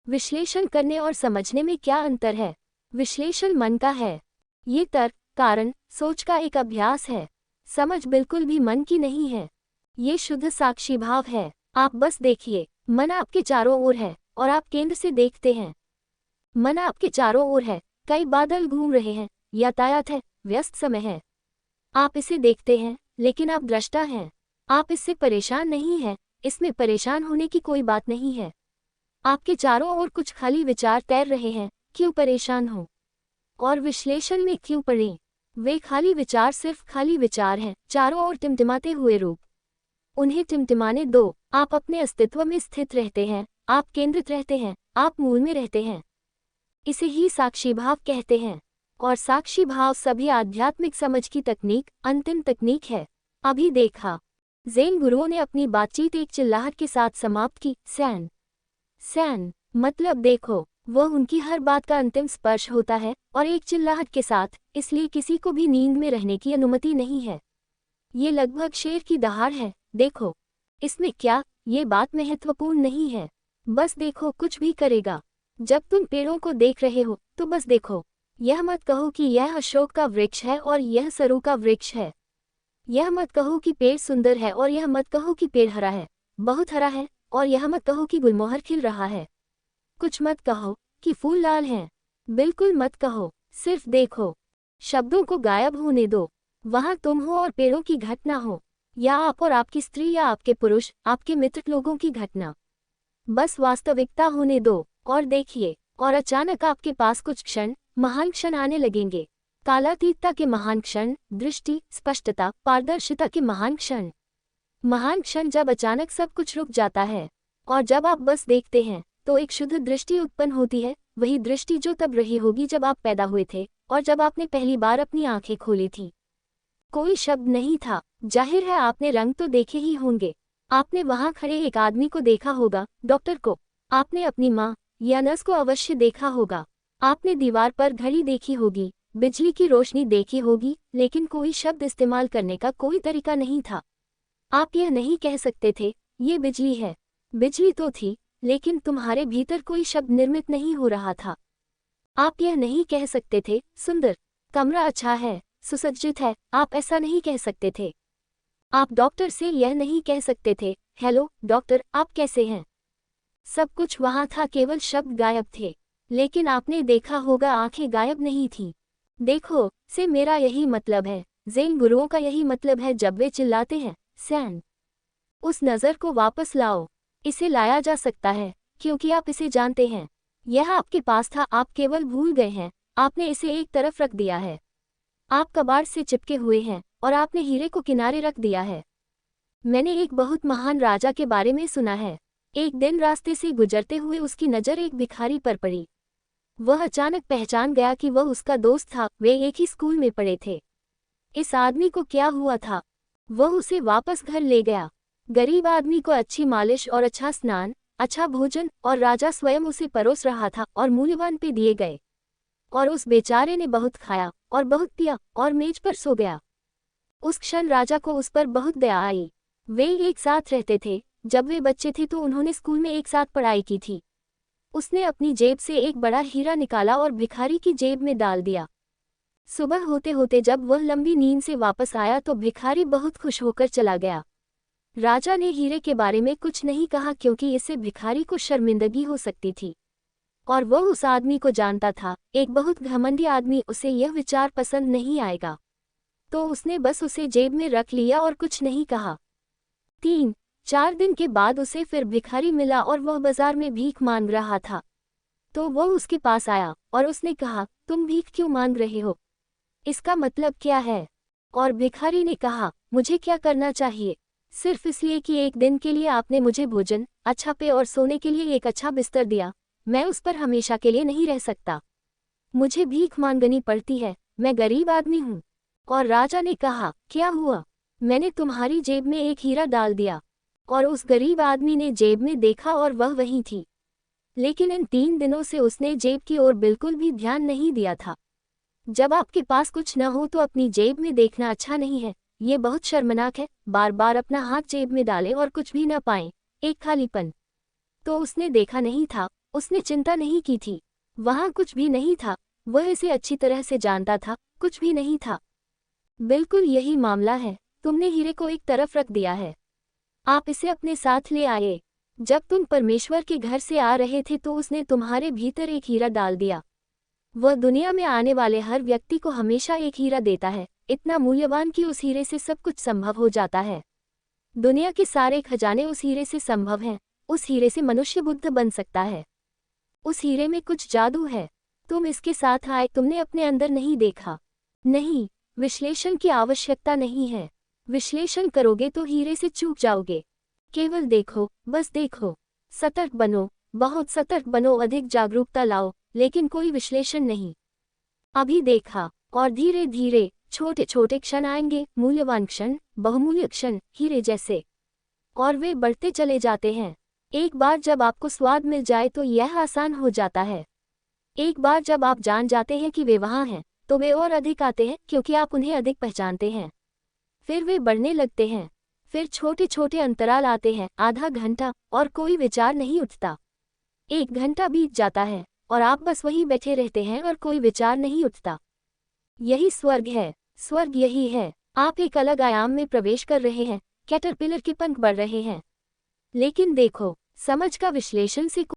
विश्लेषण करने और समझने में क्या अंतर है? विश्लेषण मन का है। ये तर्क, कारण, सोच का एक अभ्यास है। समझ बिल्कुल भी मन की नहीं है। ये शुद्ध साक्षी भाव है। आप बस देखिए, मन आपके चारों ओर है और आप केंद्र से देखते हैं। मन आपके चारों ओर है, कई बादल घूम रहे हैं, यातायात है, व्यस्त समय है। आप इसे देखते हैं, लेकिन आप दृष्टा हैं। आप इससे परेशान नहीं हैं, इसमें परेशान होने की कोई बात नहीं है। आपके चारों ओर कुछ खाली विचार तैर रहे हैं, क्यों परेशान हो? और विश्लेषण में क्यों पड़ें? वे खाली विचार सिर्फ खाली विचार हैं, चारों ओर टिमटिमाते हुए रूप। उन्हें टिमटिमाने दो। आप अपने अस्तित्व में स्थित रहते हैं, आप केंद्रित रहते हैं, आप मूल में रहते हैं। इसे ही साक्षी भाव कहते हैं। और साक्षी भाव सभी आध्यात्मिक समझ की तकनीक, अंतिम तकनीक है। अभी देखा, ज़ेन गुरुओं ने अपनी बातचीत एक चिल्लाहट के साथ समाप्त की। सैन सैन मतलब देखो, वह उनकी हर बात का अंतिम स्पर्श होता है, और एक चिल्लाहट के साथ, इसलिए किसी को भी नींद में रहने की अनुमति नहीं है। ये लगभग शेर की दहाड़ है। देखो, इसमें क्या, ये बात महत्वपूर्ण नहीं है। बस देखो, कुछ भी करेगा। जब तुम पेड़ों को देख रहे हो, तो बस देखो। यह मत कहो कि यह अशोक का वृक्ष है और यह सरू का वृक्ष है। यह मत कहो कि पेड़ सुंदर है और यह मत कहो कि पेड़ हरा है, बहुत हरा है, और यह मत कहो कि गुलमोहर खिल रहा है। कुछ मत कहो कि फूल लाल हैं। बिल्कुल मत कहो, सिर्फ देखो। शब्दों को गायब होने दो। वहाँ तुम हो और पेड़ों की घटना हो, या आप और आपकी स्त्री या आपके पुरुष, आपके मित्र लोगों की घटना। बस वास्तविकता होने दो और देखिए। और अचानक आपके पास कुछ क्षण, महान क्षण आने लगेंगे। कालातीतता के महान क्षण, दृष्टि, स्पष्टता, पारदर्शिता के महान क्षण। महान क्षण जब अचानक सब कुछ रुक जाता है, और जब आप बस देखते हैं, तो एक शुद्ध दृष्टि उत्पन्न होती है। वही दृष्टि जो तब रही होगी जब आप पैदा हुए थे, और जब आपने पहली बार अपनी आंखें खोली थी। कोई शब्द नहीं था। जाहिर है आपने रंग तो देखे ही होंगे। आपने वहां खड़े एक आदमी को देखा होगा, डॉक्टर को। आपने अपनी माँ या नर्स को अवश्य देखा होगा। आपने दीवार पर घड़ी देखी होगी, बिजली की रोशनी देखी होगी, लेकिन कोई शब्द इस्तेमाल करने का कोई तरीका नहीं था। आप यह नहीं कह सकते थे, ये बिजली है। बिजली तो थी, लेकिन तुम्हारे भीतर कोई शब्द निर्मित नहीं हो रहा था। आप यह नहीं कह सकते थे, सुंदर, कमरा अच्छा है, सुसज्जित है। आप ऐसा नहीं कह सकते थे। आप डॉक्टर से यह नहीं कह सकते थे, हेलो डॉक्टर, आप कैसे हैं। सब कुछ वहां था, केवल शब्द गायब थे। लेकिन आपने देखा होगा, आंखें गायब नहीं थीं। देखो से मेरा यही मतलब है, ज़ेन गुरुओं का यही मतलब है जब वे चिल्लाते हैं, सैन। उस नज़र को वापस लाओ। इसे लाया जा सकता है, क्योंकि आप इसे जानते हैं। यह आपके पास था, आप केवल भूल गए हैं। आपने इसे एक तरफ रख दिया है। आप कबाड़ से चिपके हुए हैं, और आपने हीरे को किनारे रख दिया है। मैंने एक बहुत महान राजा के बारे में सुना है। एक दिन रास्ते से गुजरते हुए उसकी नज़र एक भिखारी पर पड़ी। वह अचानक पहचान गया कि वह उसका दोस्त था, वे एक ही स्कूल में पढ़े थे। इस आदमी को क्या हुआ था? वह उसे वापस घर ले गया। गरीब आदमी को अच्छी मालिश और अच्छा स्नान, अच्छा भोजन, और राजा स्वयं उसे परोस रहा था, और मूल्यवान पे दिए गए। और उस बेचारे ने बहुत खाया और बहुत पिया और मेज पर सो गया। उस क्षण राजा को उस पर बहुत दया आई। वे एक साथ रहते थे। जब वे बच्चे थे तो उन्होंने स्कूल में एक साथ पढ़ाई की थी। उसने अपनी जेब से एक बड़ा हीरा निकाला और भिखारी की जेब में डाल दिया। सुबह होते होते जब वह लंबी नींद से वापस आया तो भिखारी बहुत खुश होकर चला गया। राजा ने हीरे के बारे में कुछ नहीं कहा, क्योंकि इससे भिखारी को शर्मिंदगी हो सकती थी। और वह उस आदमी को जानता था, एक बहुत घमंडी आदमी, उसे यह विचार पसंद नहीं आएगा। तो उसने बस उसे जेब में रख लिया और कुछ नहीं कहा। 3-4 दिन के बाद उसे फिर भिखारी मिला और वह बाजार में भीख मांग रहा था। तो वह उसके पास आया और उसने कहा, तुम भीख क्यों मांग रहे हो? इसका मतलब क्या है? और भिखारी ने कहा, मुझे क्या करना चाहिए? सिर्फ इसलिए कि एक दिन के लिए आपने मुझे भोजन, अच्छा पेय और सोने के लिए एक अच्छा बिस्तर दिया, मैं उस पर हमेशा के लिए नहीं रह सकता। मुझे भीख मांगनी पड़ती है, मैं गरीब आदमी हूँ। और राजा ने कहा, क्या हुआ? मैंने तुम्हारी जेब में एक हीरा डाल दिया। और उस गरीब आदमी ने जेब में देखा और वह वहीं थी। लेकिन इन 3 दिनों से उसने जेब की ओर बिल्कुल भी ध्यान नहीं दिया था। जब आपके पास कुछ न हो तो अपनी जेब में देखना अच्छा नहीं है। ये बहुत शर्मनाक है, बार बार अपना हाथ जेब में डालें और कुछ भी न पाएं, एक खालीपन। तो उसने देखा नहीं था, उसने चिंता नहीं की थी। वहाँ कुछ भी नहीं था, वह इसे अच्छी तरह से जानता था, कुछ भी नहीं था। बिल्कुल यही मामला है, तुमने हीरे को एक तरफ रख दिया है। आप इसे अपने साथ ले आए। जब तुम परमेश्वर के घर से आ रहे थे तो उसने तुम्हारे भीतर एक हीरा डाल दिया। वह दुनिया में आने वाले हर व्यक्ति को हमेशा एक हीरा देता है, इतना मूल्यवान कि उस हीरे से सब कुछ संभव हो जाता है। दुनिया के सारे खजाने उस हीरे से संभव हैं। उस हीरे से मनुष्य बुद्ध बन सकता है। उस हीरे में कुछ जादू है। तुम इसके साथ आए, तुमने अपने अंदर नहीं देखा। नहीं, विश्लेषण की आवश्यकता नहीं है। विश्लेषण करोगे तो हीरे से चूक जाओगे। केवल देखो, बस देखो। सतर्क बनो, बहुत सतर्क बनो, अधिक जागरूकता लाओ, लेकिन कोई विश्लेषण नहीं। अभी देखा, और धीरे धीरे छोटे छोटे क्षण आएंगे, मूल्यवान क्षण, बहुमूल्य क्षण, हीरे जैसे। और वे बढ़ते चले जाते हैं। एक बार जब आपको स्वाद मिल जाए तो यह आसान हो जाता है। एक बार जब आप जान जाते हैं कि वे वहाँ हैं, तो वे और अधिक आते हैं क्योंकि आप उन्हें अधिक पहचानते हैं। फिर वे बढ़ने लगते हैं। फिर छोटे छोटे अंतराल आते हैं, आधा घंटा, और कोई विचार नहीं उठता। 1 घंटा बीत जाता है और आप बस वहीं बैठे रहते हैं और कोई विचार नहीं उठता। यही स्वर्ग है। स्वर्ग यही है। आप एक अलग आयाम में प्रवेश कर रहे हैं, कैटरपिलर के पंख बढ़ रहे हैं। लेकिन देखो, समझ का विश्लेषण से